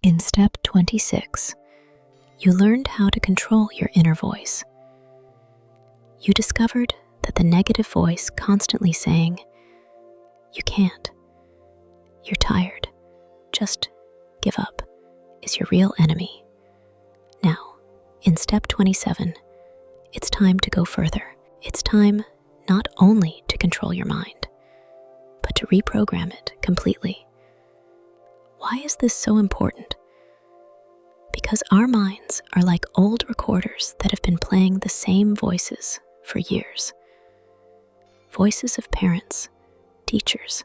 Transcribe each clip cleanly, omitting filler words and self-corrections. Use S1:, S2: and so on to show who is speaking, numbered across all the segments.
S1: In step 26, you learned how to control your inner voice. You discovered that the negative voice constantly saying, "You can't, you're tired, just give up," is your real enemy. Now, in step 27, it's time to go further. It's time not only to control your mind, but to reprogram it completely. Why is this so important? Because our minds are like old recorders that have been playing the same voices for years. Voices of parents, teachers,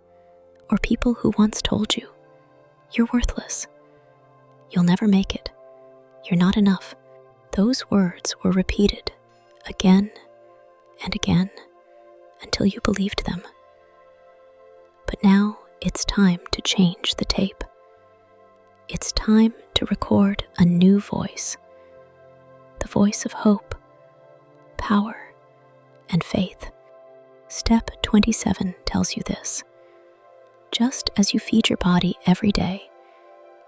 S1: or people who once told you, "You're worthless. You'll never make it. You're not enough." Those words were repeated again and again until you believed them. But now it's time to change the tape. It's time to record a new voice, the voice of hope, power, and faith. Step 27 tells you this. Just as you feed your body every day,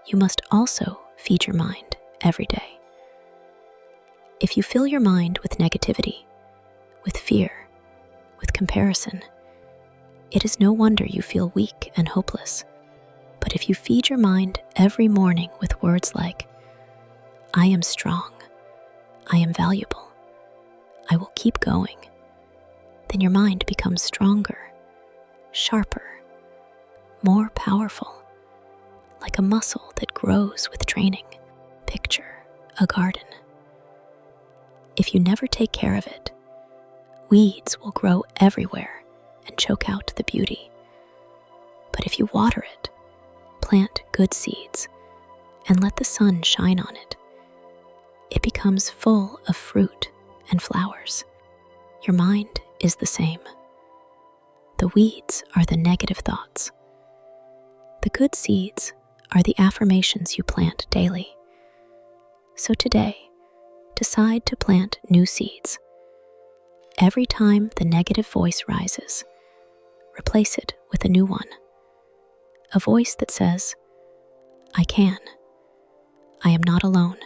S1: you must also feed your mind every day. If you fill your mind with negativity, with fear, with comparison, it is no wonder you feel weak and hopeless. But if you feed your mind every morning with words like, "I am strong, I am valuable, I will keep going," then your mind becomes stronger, sharper, more powerful, like a muscle that grows with training. Picture a garden. If you never take care of it, weeds will grow everywhere and choke out the beauty. But if you water it, plant good seeds, and let the sun shine on it, it becomes full of fruit and flowers. Your mind is the same. The weeds are the negative thoughts. The good seeds are the affirmations you plant daily. So today, decide to plant new seeds. Every time the negative voice rises, replace it with a new one. A voice that says, "I can. I am not alone.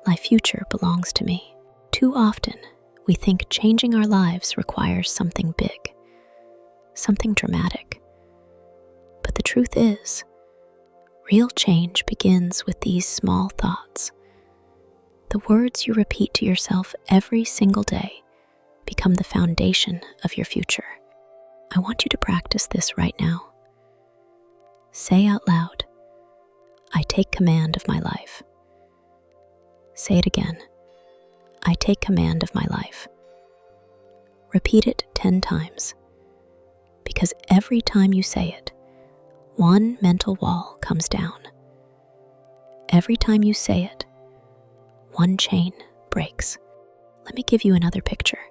S1: My future belongs to me." Too often, we think changing our lives requires something big, something dramatic. But the truth is, real change begins with these small thoughts. The words you repeat to yourself every single day become the foundation of your future. I want you to practice this right now. Say out loud, "I take command of my life." Say it again, "I take command of my life." Repeat it 10 times, because every time you say it, one mental wall comes down. Every time you say it, one chain breaks. Let me give you another picture.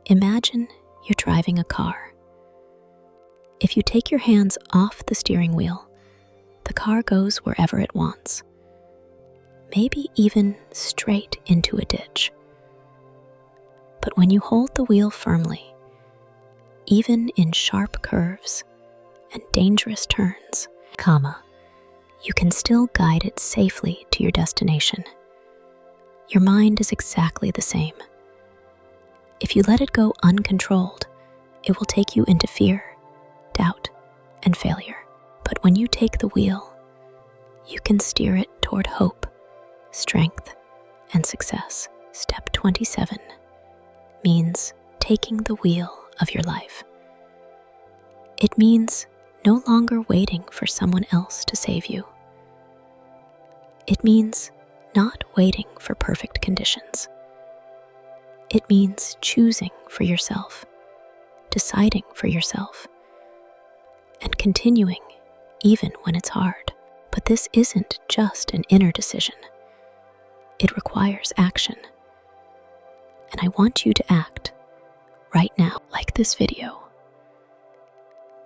S1: Imagine you're driving a car. If you take your hands off the steering wheel, the car goes wherever it wants, maybe even straight into a ditch. But when you hold the wheel firmly, even in sharp curves and dangerous turns, you can still guide it safely to your destination. Your mind is exactly the same. If you let it go uncontrolled, it will take you into fear, doubt, and failure. But when you take the wheel, you can steer it toward hope, strength, and success. Step 27 means taking the wheel of your life. It means no longer waiting for someone else to save you. It means not waiting for perfect conditions. It means choosing for yourself, deciding for yourself, and continuing even when it's hard. But this isn't just an inner decision. It requires action. And I want you to act right now, like this video,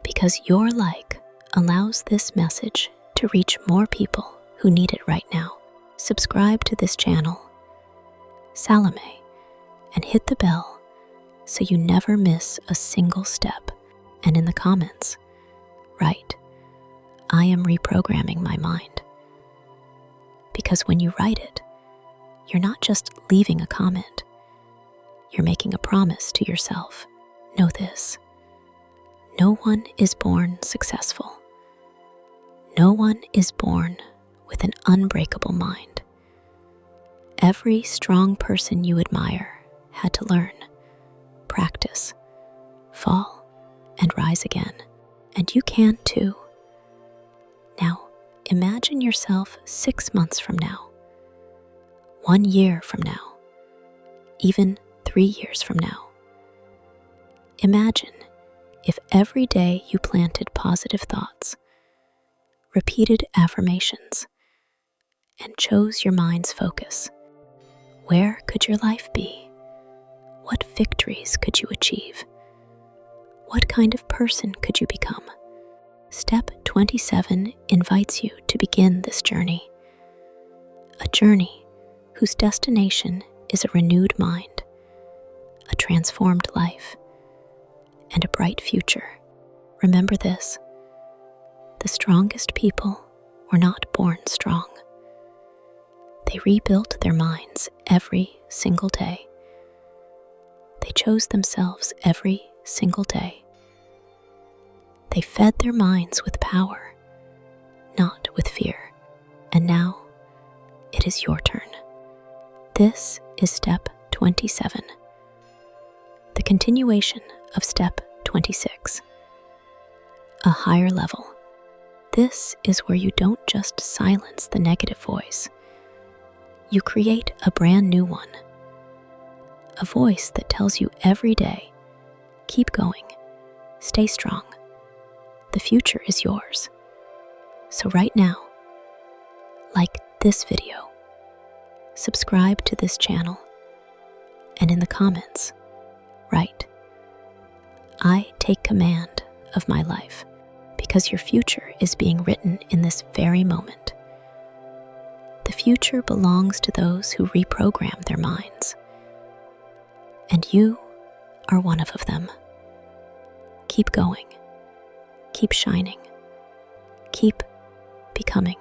S1: because your like allows this message to reach more people who need it right now. Subscribe to this channel, Salome, and hit the bell so you never miss a single step. And in the comments, write, I am reprogramming my mind. Because when you write it, you're not just leaving a comment, you're making a promise to yourself. Know this: no one is born successful. No one is born with an unbreakable mind. Every strong person you admire had to learn, practice, fall, and rise again. And you can too. Now, imagine yourself 6 months from now, 1 year from now, even 3 years from now. Imagine if every day you planted positive thoughts, repeated affirmations, and chose your mind's focus. Where could your life be? What victories could you achieve? What kind of person could you become? Step 27 invites you to begin this journey. A journey whose destination is a renewed mind, a transformed life, and a bright future. Remember this: the strongest people were not born strong. They rebuilt their minds every single day. They chose themselves every single day. They fed their minds with power, not with fear. And now, it is your turn. This is step 27, the continuation of step 26, a higher level. This is where you don't just silence the negative voice. You create a brand new one, a voice that tells you every day, keep going, stay strong. The future is yours. So right now, like this video, subscribe to this channel, and in the comments, write, I take command of my life, because your future is being written in this very moment. The future belongs to those who reprogram their minds, and you are one of them. Keep going. Keep shining. Keep becoming.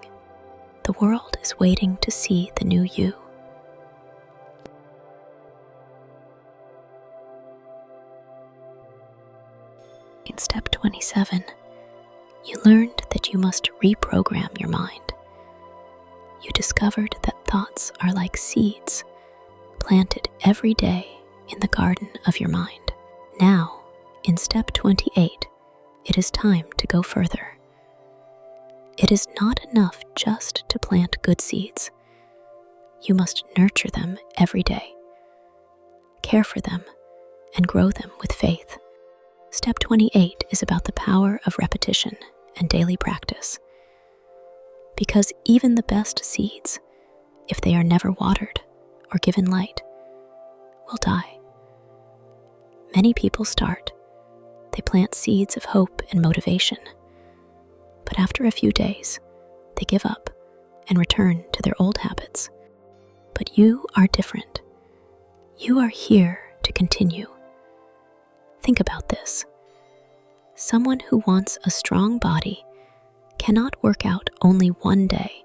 S1: The world is waiting to see the new you. In step 27, you learned that you must reprogram your mind. You discovered that thoughts are like seeds planted every day in the garden of your mind. Now, in step 28, it is time to go further. It is not enough just to plant good seeds. You must nurture them every day, care for them, and grow them with faith. Step 28 is about the power of repetition and daily practice. Because even the best seeds, if they are never watered or given light, will die. Many people start. They plant seeds of hope and motivation. But after a few days, they give up and return to their old habits. But you are different. You are here to continue. Think about this. Someone who wants a strong body cannot work out only one day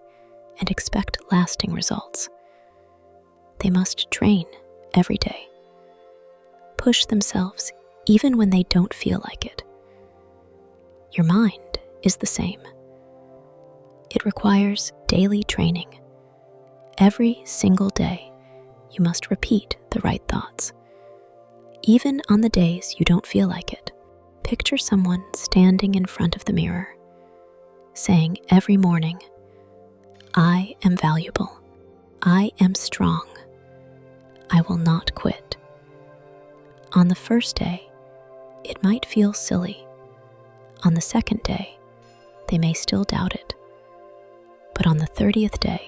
S1: and expect lasting results. They must train every day, push themselves even when they don't feel like it. Your mind is the same. It requires daily training. Every single day, you must repeat the right thoughts. Even on the days you don't feel like it, picture someone standing in front of the mirror, saying every morning, I am valuable. I am strong. I will not quit. On the first day, it might feel silly. On the second day, they may still doubt it. But on the 30th day,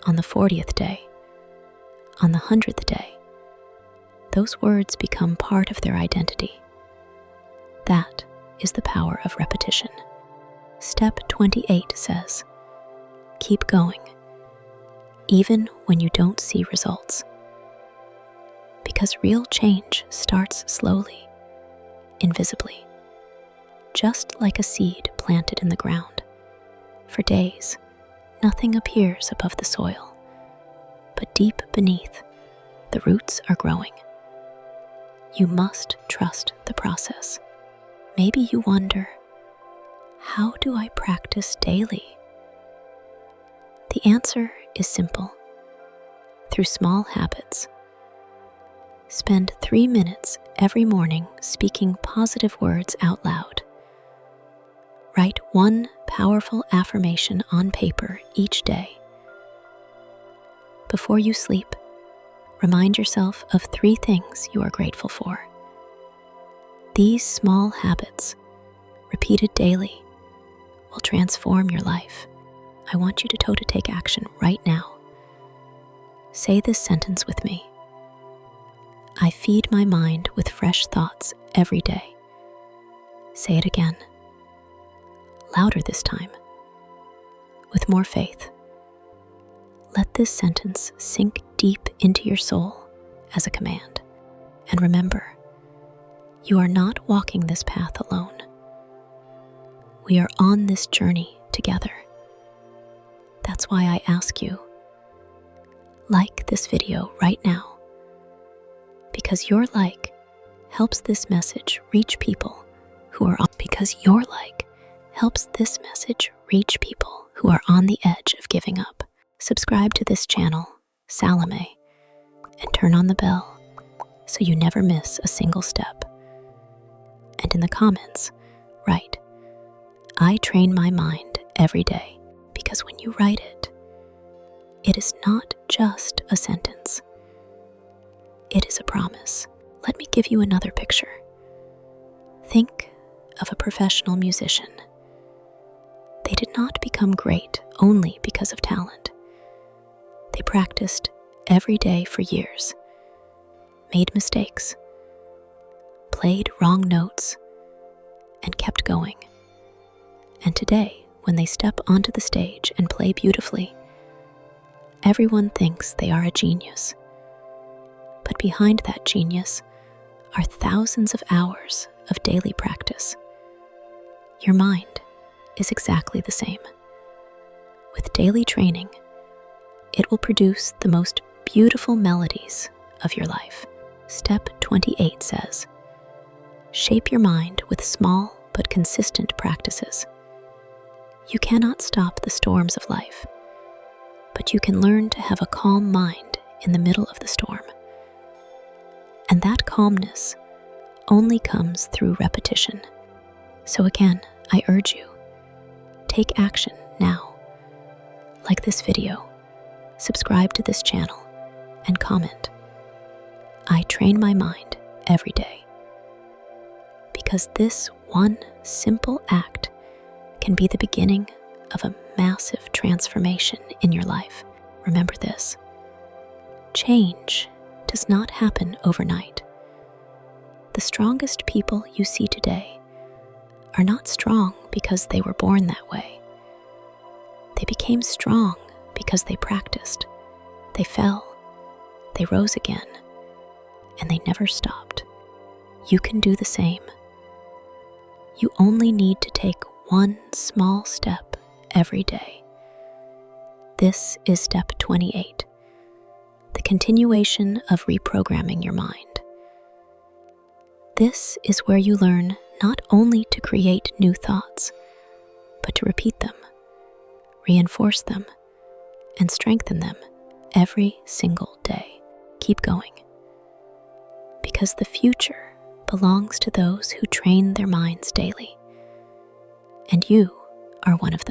S1: on the 40th day, on the 100th day, those words become part of their identity. That is the power of repetition. Step 28 says, keep going, even when you don't see results. Because real change starts slowly, invisibly, just like a seed planted in the ground. For days, nothing appears above the soil, but deep beneath, the roots are growing. You must trust the process. Maybe you wonder, how do I practice daily? The answer is simple. Through small habits. Spend 3 minutes every morning speaking positive words out loud. Write one powerful affirmation on paper each day. Before you sleep, remind yourself of 3 things you are grateful for. These small habits, repeated daily, will transform your life. I want you to take action right now. Say this sentence with me. I feed my mind with fresh thoughts every day. Say it again. Louder this time. With more faith. Let this sentence sink deep into your soul as a command. And remember, you are not walking this path alone. We are on this journey together. That's why I ask you, like this video right now, because your like helps this message reach people who are on the edge of giving up. Subscribe to this channel, Salome, and turn on the bell so you never miss a single step. And in the comments, write, I train my mind every day, because when you write it, it is not just a sentence. It is a promise. Let me give you another picture. Think of a professional musician. They did not become great only because of talent. They practiced every day for years, made mistakes, played wrong notes, and kept going. And today, when they step onto the stage and play beautifully, everyone thinks they are a genius. But behind that genius are thousands of hours of daily practice. Your mind is exactly the same. With daily training, it will produce the most beautiful melodies of your life. Step 28 says, shape your mind with small but consistent practices. You cannot stop the storms of life, but you can learn to have a calm mind in the middle of the storm. And that calmness only comes through repetition. So again, I urge you, take action now. Like this video, subscribe to this channel, and comment. I train my mind every day. Because this one simple act can be the beginning of a massive transformation in your life. Remember this. Change does not happen overnight. The strongest people you see today are not strong because they were born that way. They became strong because they practiced. They fell, they rose again, and they never stopped. You can do the same. You only need to take one small step every day. This is step 28, the continuation of reprogramming your mind. This is where you learn not only to create new thoughts, but to repeat them, reinforce them, and strengthen them every single day. Keep going. Because the future belongs to those who train their minds daily. And you are one of them.